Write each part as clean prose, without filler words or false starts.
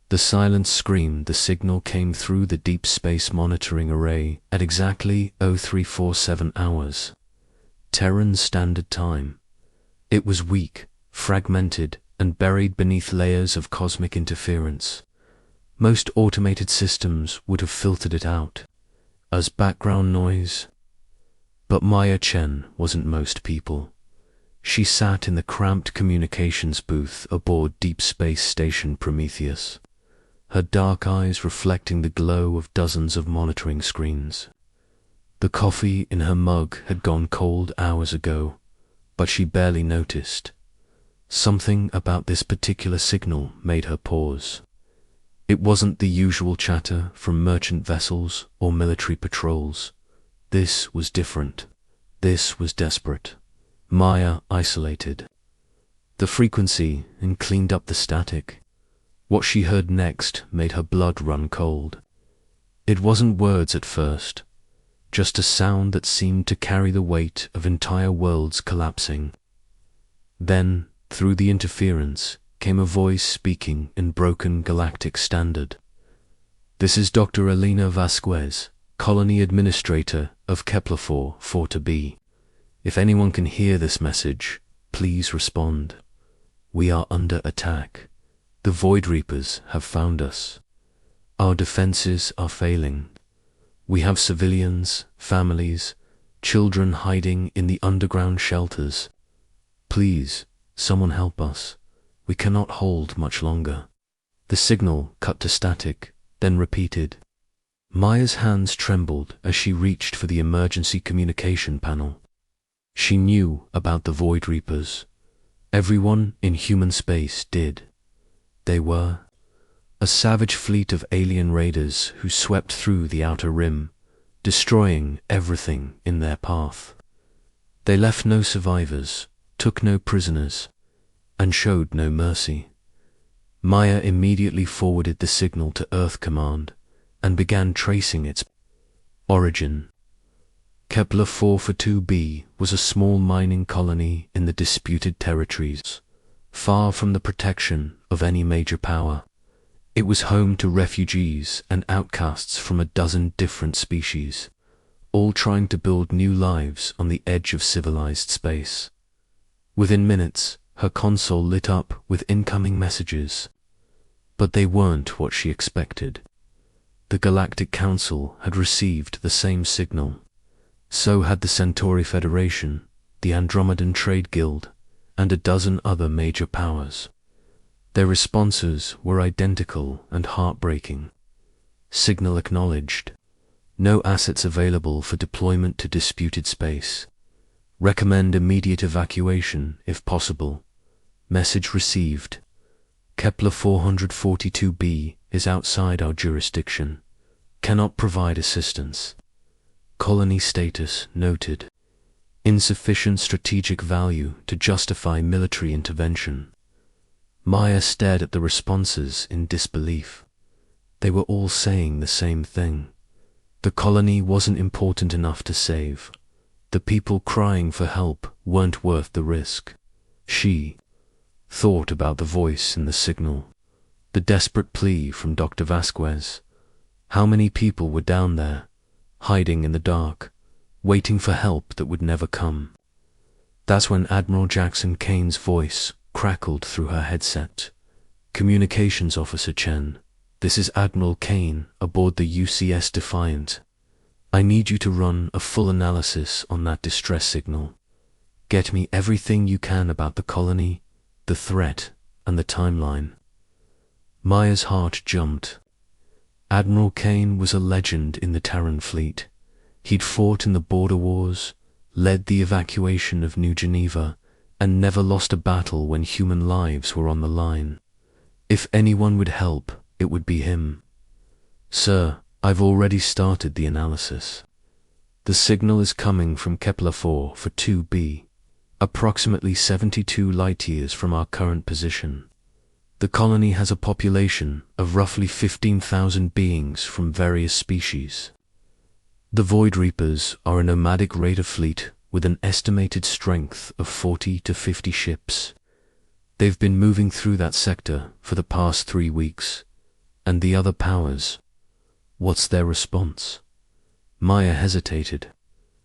The silence screamed. The signal came through the deep space monitoring array at exactly 0347 hours. Terran Standard Time. It was weak, fragmented, and buried beneath layers of cosmic interference. Most automated systems would have filtered it out as background noise. But Maya Chen wasn't most people. She sat in the cramped communications booth aboard Deep Space Station Prometheus, her dark eyes reflecting the glow of dozens of monitoring screens. The coffee in her mug had gone cold hours ago, but she barely noticed. Something about this particular signal made her pause. It wasn't the usual chatter from merchant vessels or military patrols. This was different. This was desperate. Maya isolated the frequency and cleaned up the static. What she heard next made her blood run cold. It wasn't words at first, just a sound that seemed to carry the weight of entire worlds collapsing. Then, through the interference, came a voice speaking in broken galactic standard. "This is Dr. Elena Vasquez, Colony Administrator of Kepler-4, 4-B. If anyone can hear this message, please respond. We are under attack. The Void Reapers have found us. Our defenses are failing. We have civilians, families, children hiding in the underground shelters. Please, someone help us. We cannot hold much longer." The signal cut to static, then repeated. Maya's hands trembled as she reached for the emergency communication panel. She knew about the Void Reapers. Everyone in human space did. They were a savage fleet of alien raiders who swept through the outer rim, destroying everything in their path. They left no survivors, took no prisoners, and showed no mercy. Maya immediately forwarded the signal to Earth Command and began tracing its origin. Kepler-4 for 2b was a small mining colony in the disputed territories, far from the protection of any major power. It was home to refugees and outcasts from a dozen different species, all trying to build new lives on the edge of civilized space. Within minutes, her console lit up with incoming messages. But they weren't what she expected. The Galactic Council had received the same signal. So had the Centauri Federation, the Andromedan Trade Guild, and a dozen other major powers. Their responses were identical and heartbreaking. Signal acknowledged. No assets available for deployment to disputed space. Recommend immediate evacuation if possible. Message received. Kepler 442b is outside our jurisdiction. Cannot provide assistance. Colony status noted. Insufficient strategic value to justify military intervention. Maya stared at the responses in disbelief. They were all saying the same thing. The colony wasn't important enough to save. The people crying for help weren't worth the risk. She thought about the voice in the signal, the desperate plea from Dr. Vasquez. How many people were down there, hiding in the dark, waiting for help that would never come? That's when Admiral Jackson Kane's voice crackled through her headset. "Communications Officer Chen, this is Admiral Kane aboard the UCS Defiant. I need you to run a full analysis on that distress signal. Get me everything you can about the colony, the threat, and the timeline." Maya's heart jumped. Admiral Kane was a legend in the Terran fleet. He'd fought in the border wars, led the evacuation of New Geneva, and never lost a battle when human lives were on the line. If anyone would help, it would be him. "Sir, I've already started the analysis. The signal is coming from Kepler-4 for 2b, approximately 72 light-years from our current position. The colony has a population of roughly 15,000 beings from various species. The Void Reapers are a nomadic raider fleet with an estimated strength of 40 to 50 ships. They've been moving through that sector for the past 3 weeks, And the other powers, what's their response? Maya hesitated.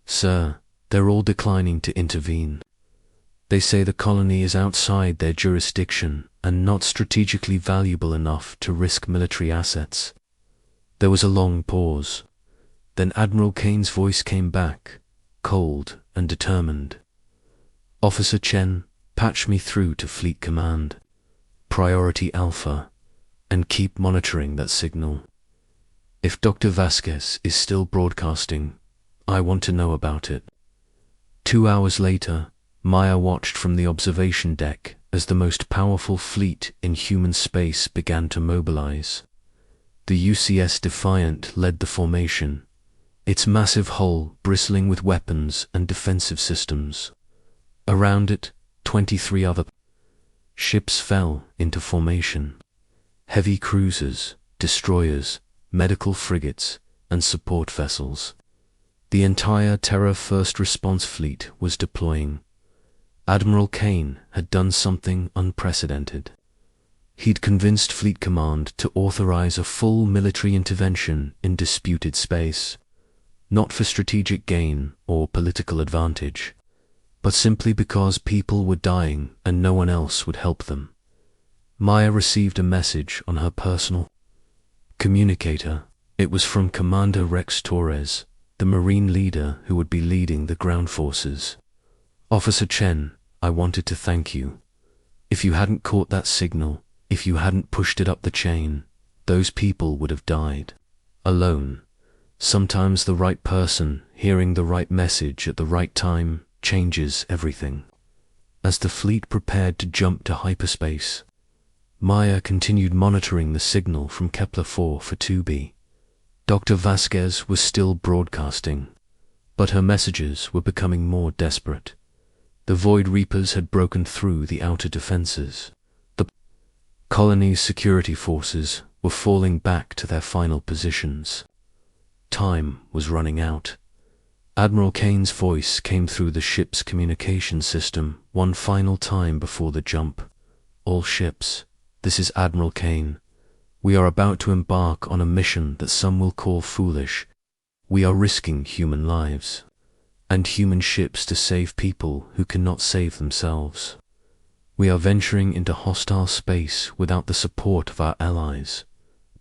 Sir, they're all declining to intervene. They say the colony is outside their jurisdiction and not strategically valuable enough to risk military assets. There was a long pause. Then Admiral Kane's voice came back, cold and determined. Officer Chen, patch me through to Fleet Command. Priority Alpha. And keep monitoring that signal. If Dr. Vasquez is still broadcasting, I want to know about it. 2 hours later, Maya watched from the observation deck as the most powerful fleet in human space began to mobilize. The UCS Defiant led the formation, its massive hull bristling with weapons and defensive systems. Around it, 23 other ships fell into formation. Heavy cruisers, destroyers, medical frigates, and support vessels. The entire Terra First Response Fleet was deploying. Admiral Kane had done something unprecedented. He'd convinced Fleet Command to authorize a full military intervention in disputed space, not for strategic gain or political advantage, but simply because people were dying and no one else would help them. Maya received a message on her personal communicator. It was from Commander Rex Torres, the Marine leader who would be leading the ground forces. Officer Chen, I wanted to thank you. If you hadn't caught that signal, if you hadn't pushed it up the chain, those people would have died. Alone. Sometimes the right person, hearing the right message at the right time, changes everything. As the fleet prepared to jump to hyperspace, Maya continued monitoring the signal from Kepler-4 for 2B. Dr. Vasquez was still broadcasting, but her messages were becoming more desperate. The Void Reapers had broken through the outer defenses. The colony's security forces were falling back to their final positions. Time was running out. Admiral Kane's voice came through the ship's communication system one final time before the jump. All ships. This is Admiral Kane. We are about to embark on a mission that some will call foolish. We are risking human lives and human ships to save people who cannot save themselves. We are venturing into hostile space without the support of our allies,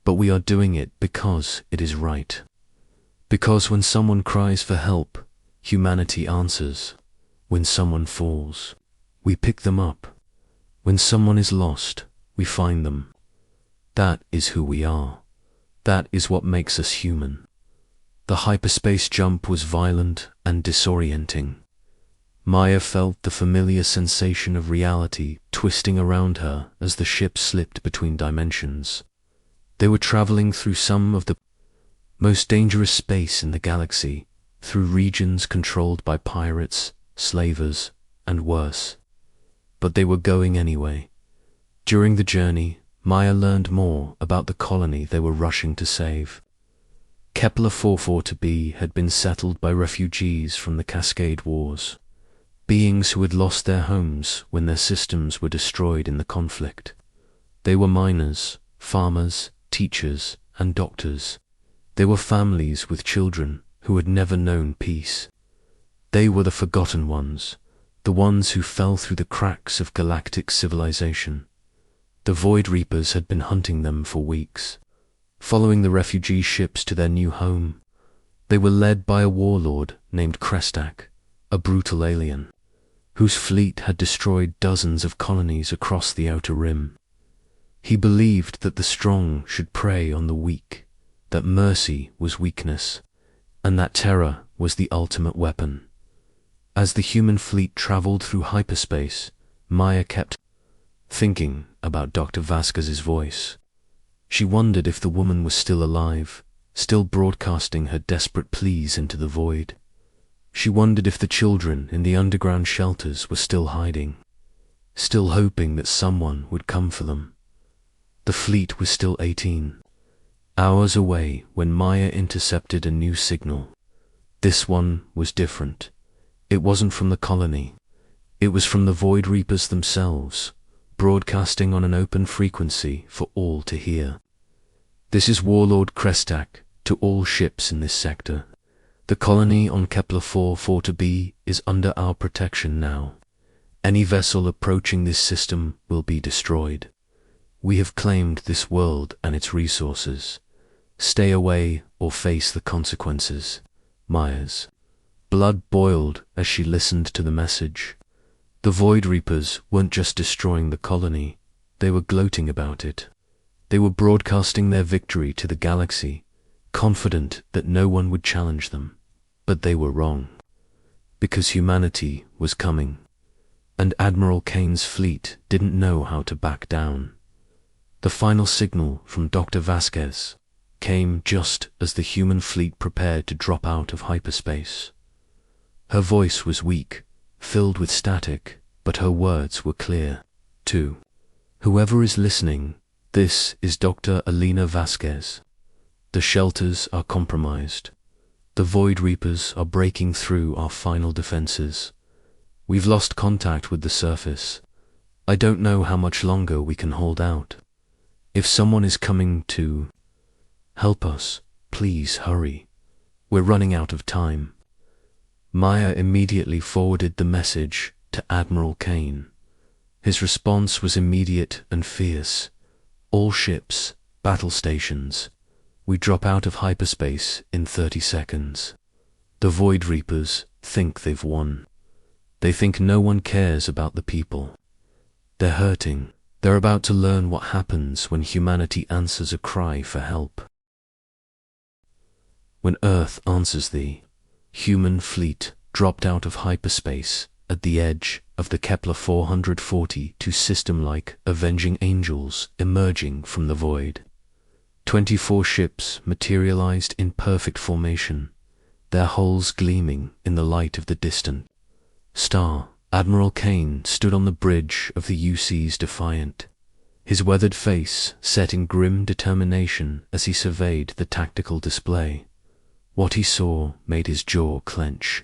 but we are doing it because it is right. Because when someone cries for help, humanity answers. When someone falls, we pick them up. When someone is lost, we find them. That is who we are. That is what makes us human. The hyperspace jump was violent and disorienting. Maya felt the familiar sensation of reality twisting around her as the ship slipped between dimensions. They were traveling through some of the most dangerous space in the galaxy, through regions controlled by pirates, slavers, and worse. But they were going anyway. During the journey, Maya learned more about the colony they were rushing to save. Kepler-442b had been settled by refugees from the Cascade Wars, beings who had lost their homes when their systems were destroyed in the conflict. They were miners, farmers, teachers, and doctors. They were families with children who had never known peace. They were the forgotten ones, the ones who fell through the cracks of galactic civilization. The Void Reapers had been hunting them for weeks, following the refugee ships to their new home. They were led by a warlord named Krestak, a brutal alien, whose fleet had destroyed dozens of colonies across the Outer Rim. He believed that the strong should prey on the weak, that mercy was weakness, and that terror was the ultimate weapon. As the human fleet traveled through hyperspace, Maya kept thinking about Dr. Vasquez's voice. She wondered if the woman was still alive, still broadcasting her desperate pleas into the void. She wondered if the children in the underground shelters were still hiding, still hoping that someone would come for them. The fleet was still 18 hours away when Maya intercepted a new signal. This one was different. It wasn't from the colony. It was from the Void Reapers themselves, broadcasting on an open frequency for all to hear. This is Warlord Krestak to all ships in this sector. The colony on Kepler 442b is under our protection now. Any vessel approaching this system will be destroyed. We have claimed this world and its resources. Stay away or face the consequences. Myers. Blood boiled as she listened to the message. The Void Reapers weren't just destroying the colony, they were gloating about it. They were broadcasting their victory to the galaxy, confident that no one would challenge them. But they were wrong. Because humanity was coming, and Admiral Kane's fleet didn't know how to back down. The final signal from Dr. Vasquez came just as the human fleet prepared to drop out of hyperspace. Her voice was weak, filled with static, but her words were clear, too. Whoever is listening, this is Dr. Alina Vasquez. The shelters are compromised. The Void Reapers are breaking through our final defenses. We've lost contact with the surface. I don't know how much longer we can hold out. If someone is coming to help us, please hurry. We're running out of time. Maya immediately forwarded the message to Admiral Kane. His response was immediate and fierce. All ships, battle stations. We drop out of hyperspace in 30 seconds. The Void Reapers think they've won. They think no one cares about the people. They're hurting. They're about to learn what happens when humanity answers a cry for help. When Earth answers the human fleet dropped out of hyperspace at the edge of the Kepler 442 system like avenging angels emerging from the void. 24 ships materialized in perfect formation, their hulls gleaming in the light of the distant star. Admiral Kane stood on the bridge of the UC's Defiant, his weathered face set in grim determination as he surveyed the tactical display. What he saw made his jaw clench.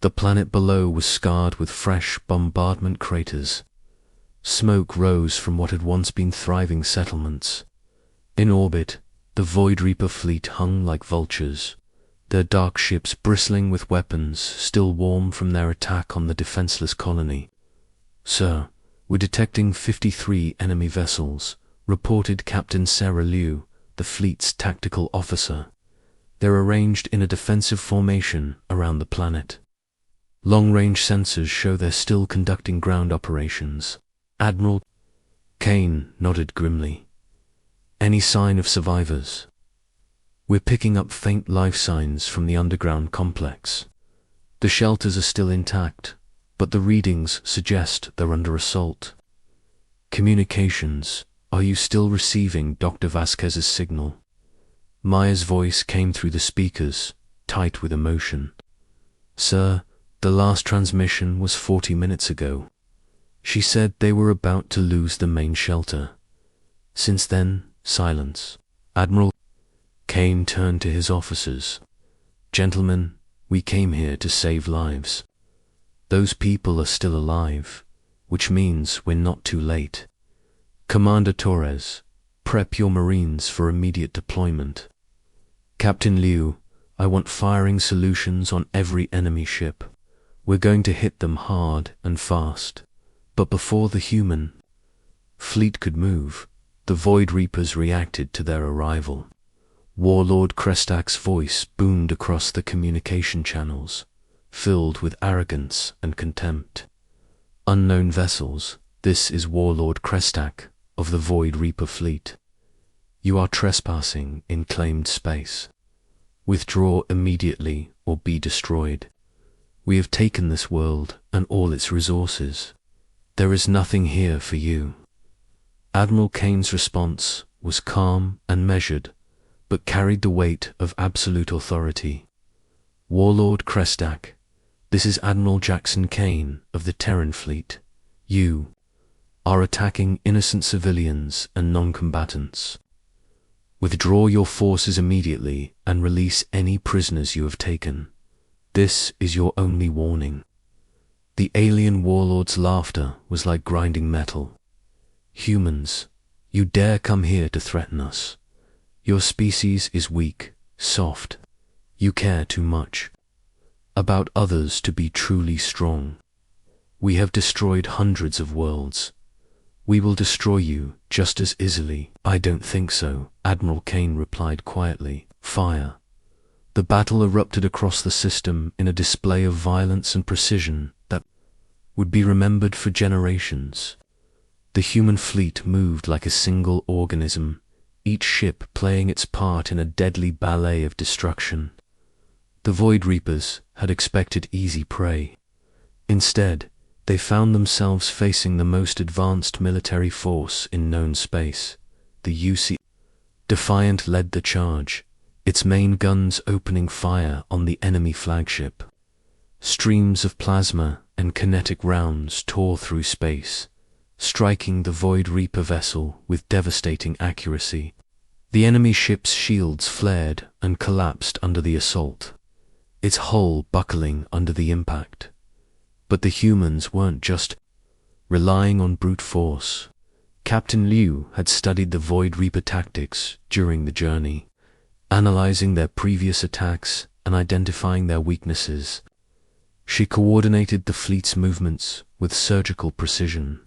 The planet below was scarred with fresh bombardment craters. Smoke rose from what had once been thriving settlements. In orbit, the Void Reaper fleet hung like vultures, their dark ships bristling with weapons still warm from their attack on the defenseless colony. "Sir, we're detecting 53 enemy vessels," reported Captain Sarah Liu, the fleet's tactical officer. "They're arranged in a defensive formation around the planet. Long-range sensors show they're still conducting ground operations." Admiral Kane nodded grimly. "Any sign of survivors?" "We're picking up faint life signs from the underground complex. The shelters are still intact, but the readings suggest they're under assault." "Communications, are you still receiving Dr. Vasquez's signal?" Maya's voice came through the speakers, tight with emotion. "Sir, the last transmission was 40 minutes ago. She said they were about to lose the main shelter. Since then, silence." Admiral Kane turned to his officers. "Gentlemen, we came here to save lives. Those people are still alive, which means we're not too late. Commander Torres, prep your Marines for immediate deployment. Captain Liu, I want firing solutions on every enemy ship. We're going to hit them hard and fast. But before the human fleet could move, the Void Reapers reacted to their arrival." Warlord Krestak's voice boomed across the communication channels, filled with arrogance and contempt. "Unknown vessels, this is Warlord Krestak of the Void Reaper fleet. You are trespassing in claimed space. Withdraw immediately or be destroyed. We have taken this world and all its resources. There is nothing here for you." Admiral Kane's response was calm and measured, but carried the weight of absolute authority. "Warlord Krestak, this is Admiral Jackson Kane of the Terran fleet. You are attacking innocent civilians and non-combatants. Withdraw your forces immediately and release any prisoners you have taken. This is your only warning." The alien warlord's laughter was like grinding metal. "Humans, you dare come here to threaten us. Your species is weak, soft. You care too much about others to be truly strong. We have destroyed hundreds of worlds. We will destroy you just as easily." "I don't think so," Admiral Kane replied quietly. "Fire." The battle erupted across the system in a display of violence and precision that would be remembered for generations. The human fleet moved like a single organism, each ship playing its part in a deadly ballet of destruction. The Void Reapers had expected easy prey. Instead, they found themselves facing the most advanced military force in known space, the UC. Defiant led the charge, its main guns opening fire on the enemy flagship. Streams of plasma and kinetic rounds tore through space, striking the Void Reaper vessel with devastating accuracy. The enemy ship's shields flared and collapsed under the assault, its hull buckling under the impact. But the humans weren't just relying on brute force. Captain Liu had studied the Void Reaper tactics during the journey, analyzing their previous attacks and identifying their weaknesses. She coordinated the fleet's movements with surgical precision,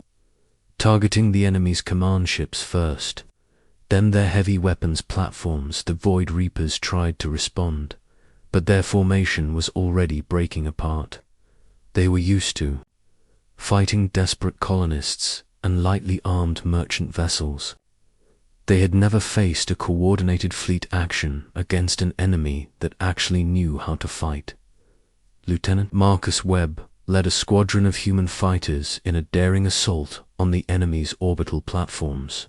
targeting the enemy's command ships first, then their heavy weapons platforms. The Void Reapers tried to respond, but their formation was already breaking apart. They were used to fighting desperate colonists and lightly armed merchant vessels. They had never faced a coordinated fleet action against an enemy that actually knew how to fight. Lieutenant Marcus Webb led a squadron of human fighters in a daring assault on the enemy's orbital platforms.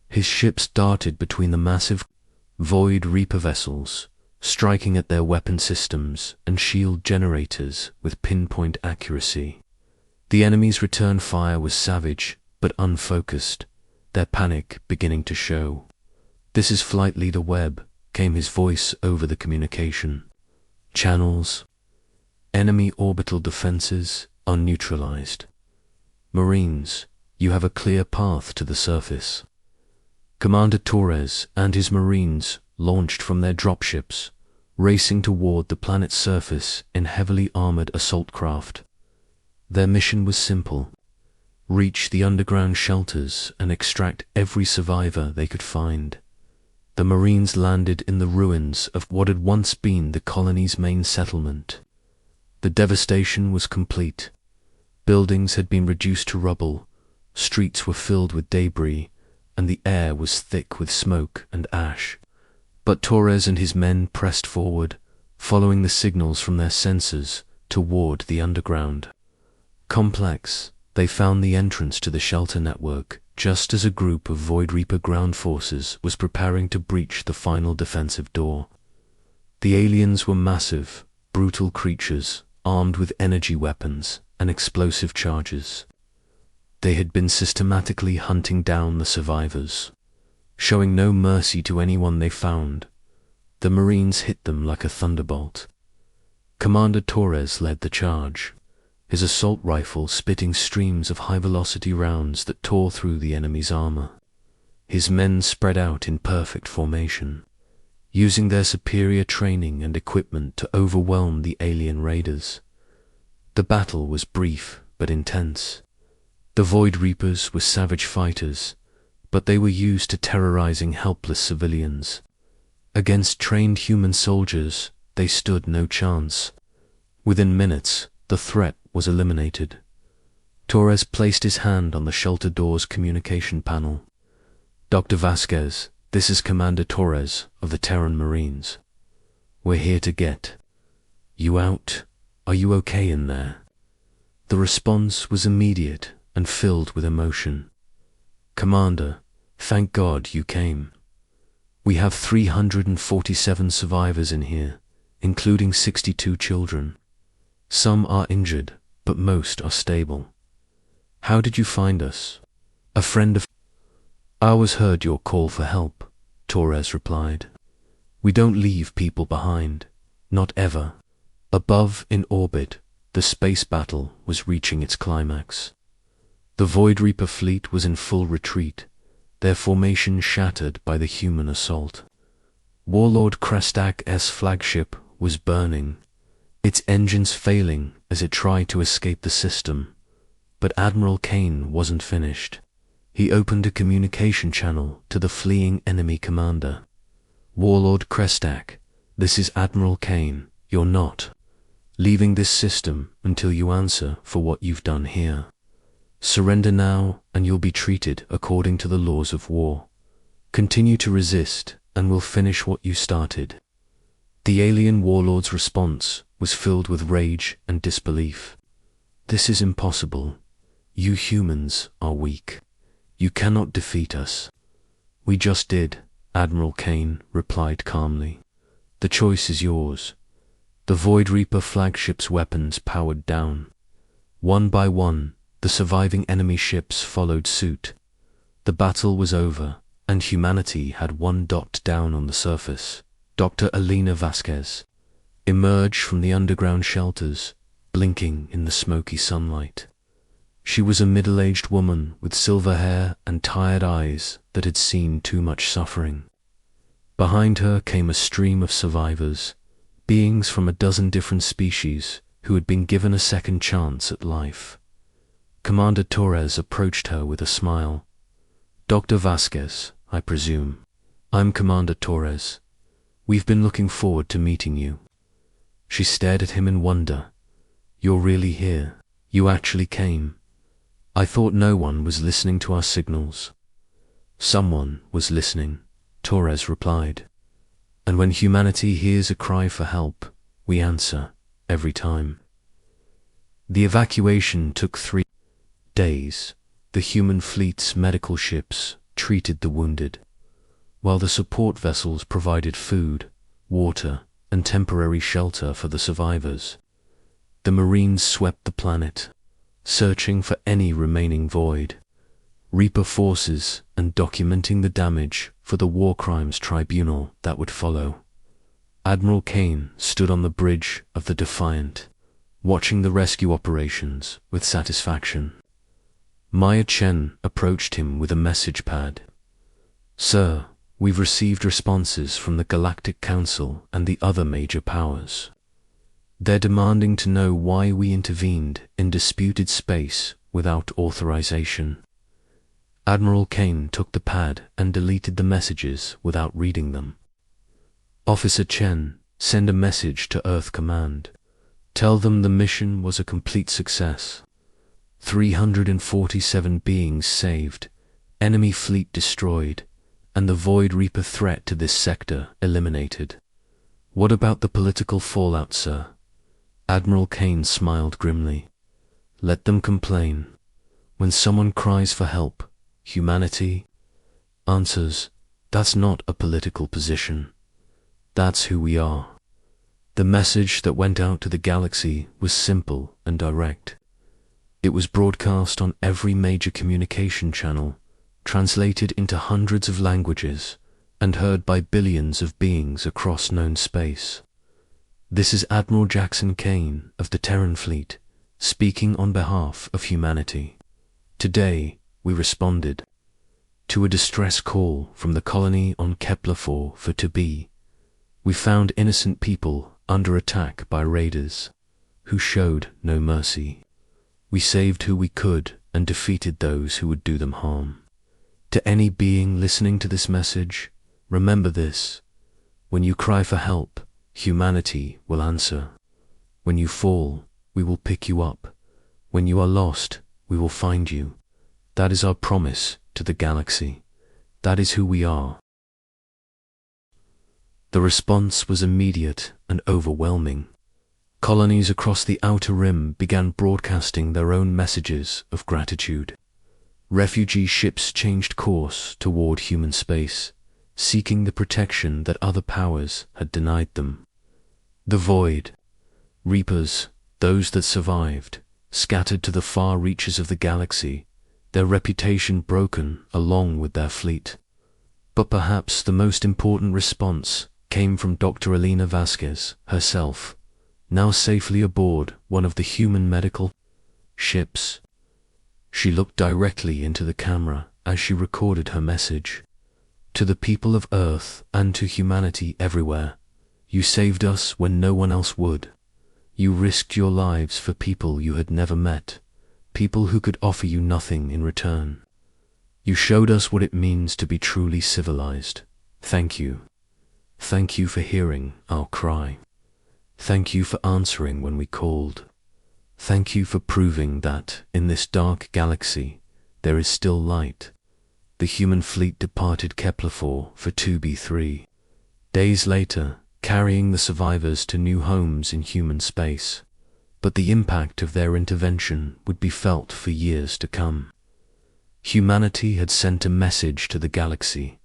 His ships darted between the massive Void Reaper vessels, striking at their weapon systems and shield generators with pinpoint accuracy. The enemy's return fire was savage but unfocused, their panic beginning to show. "This is Flight Leader Webb," came his voice over the communication channels. "Enemy orbital defenses are neutralized. Marines, you have a clear path to the surface." Commander Torres and his Marines launched from their dropships, racing toward the planet's surface in heavily armored assault craft. Their mission was simple: reach the underground shelters and extract every survivor they could find. The Marines landed in the ruins of what had once been the colony's main settlement. The devastation was complete. Buildings had been reduced to rubble, streets were filled with debris, and the air was thick with smoke and ash. But Torres and his men pressed forward, following the signals from their sensors toward the underground complex. They found the entrance to the shelter network just as a group of Void Reaper ground forces was preparing to breach the final defensive door. The aliens were massive, brutal creatures armed with energy weapons and explosive charges. They had been systematically hunting down the survivors, showing no mercy to anyone they found. The Marines hit them like a thunderbolt. Commander Torres led the charge, his assault rifle spitting streams of high-velocity rounds that tore through the enemy's armor. His men spread out in perfect formation, using their superior training and equipment to overwhelm the alien raiders. The battle was brief but intense. The Void Reapers were savage fighters, but they were used to terrorizing helpless civilians. Against trained human soldiers, they stood no chance. Within minutes, the threat was eliminated. Torres placed his hand on the shelter door's communication panel. "Dr. Vasquez, this is Commander Torres of the Terran Marines. We're here to get you out. Are you okay in there?" The response was immediate and filled with emotion. "Commander, thank God you came. We have 347 survivors in here, including 62 children. Some are injured, but most are stable. How did you find us?" "A friend of ours heard your call for help," Torres replied. "We don't leave people behind, not ever." Above in orbit, the space battle was reaching its climax. The Void Reaper fleet was in full retreat, their formation shattered by the human assault. Warlord Krestak's flagship was burning, its engines failing as it tried to escape the system. But Admiral Kane wasn't finished. He opened a communication channel to the fleeing enemy commander. "Warlord Krestak, this is Admiral Kane. You're not leaving this system until you answer for what you've done here. Surrender now and you'll be treated according to the laws of war. Continue to resist and we'll finish what you started." The alien warlord's response was filled with rage and disbelief. "This is impossible. You humans are weak. You cannot defeat us." "We just did," Admiral Kane replied calmly. "The choice is yours." The Void Reaper flagship's weapons powered down. One by one, the surviving enemy ships followed suit. The battle was over, and humanity had one dot down on the surface. Dr. Elena Vasquez emerged from the underground shelters, blinking in the smoky sunlight. She was a middle-aged woman with silver hair and tired eyes that had seen too much suffering. Behind her came a stream of survivors, beings from a dozen different species who had been given a second chance at life. Commander Torres approached her with a smile. "Dr. Vasquez, I presume." "I'm Commander Torres. We've been looking forward to meeting you." She stared at him in wonder. "You're really here? You actually came? I thought no one was listening to our signals." "Someone was listening," Torres replied. "And when humanity hears a cry for help, we answer, every time." The evacuation took 3 days. The human fleet's medical ships treated the wounded, while the support vessels provided food, water, and temporary shelter for the survivors. The Marines swept the planet, searching for any remaining Void Reaper forces and documenting the damage for the War Crimes Tribunal that would follow. Admiral Kane stood on the bridge of the Defiant, watching the rescue operations with satisfaction. Maya Chen approached him with a message pad. "Sir, we've received responses from the Galactic Council and the other major powers. They're demanding to know why we intervened in disputed space without authorization." Admiral Kane took the pad and deleted the messages without reading them. "Officer Chen, send a message to Earth Command. Tell them the mission was a complete success. 347 beings saved, enemy fleet destroyed, and the Void Reaper threat to this sector eliminated. What about the political fallout, sir?" Admiral Kane smiled grimly. "Let them complain. When someone cries for help, humanity answers. That's not a political position. That's who we are." The message that went out to the galaxy was simple and direct. It was broadcast on every major communication channel, translated into hundreds of languages, and heard by billions of beings across known space. "This is Admiral Jackson Kane of the Terran Fleet, speaking on behalf of humanity. Today, we responded to a distress call from the colony on Kepler-4 for Tabi. We found innocent people under attack by raiders, who showed no mercy. We saved who we could and defeated those who would do them harm. To any being listening to this message, remember this: when you cry for help, humanity will answer. When you fall, we will pick you up. When you are lost, we will find you. That is our promise to the galaxy. That is who we are." The response was immediate and overwhelming. Colonies across the Outer Rim began broadcasting their own messages of gratitude. Refugee ships changed course toward human space, seeking the protection that other powers had denied them. The Void Reapers, those that survived, scattered to the far reaches of the galaxy, their reputation broken along with their fleet. But perhaps the most important response came from Dr. Elena Vasquez herself, now safely aboard one of the human medical ships. She looked directly into the camera as she recorded her message. To the people of Earth and to humanity everywhere, you saved us when no one else would. You risked your lives for people you had never met, people who could offer you nothing in return. You showed us what it means to be truly civilized. Thank you. Thank you for hearing our cry. Thank you for answering when we called. Thank you for proving that, in this dark galaxy, there is still light. The human fleet departed Kepler-4 for 2b3. Days later, carrying the survivors to new homes in human space. But the impact of their intervention would be felt for years to come. Humanity had sent a message to the galaxy,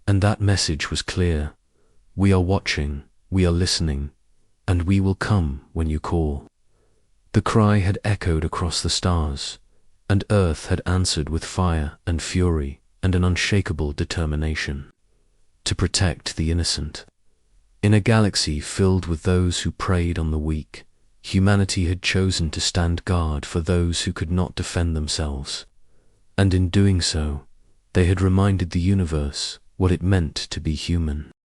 and that message was clear. We are watching, we are listening, and we will come when you call. The cry had echoed across the stars, and Earth had answered with fire and fury and an unshakable determination to protect the innocent. In a galaxy filled with those who preyed on the weak, humanity had chosen to stand guard for those who could not defend themselves. And in doing so, they had reminded the universe what it meant to be human.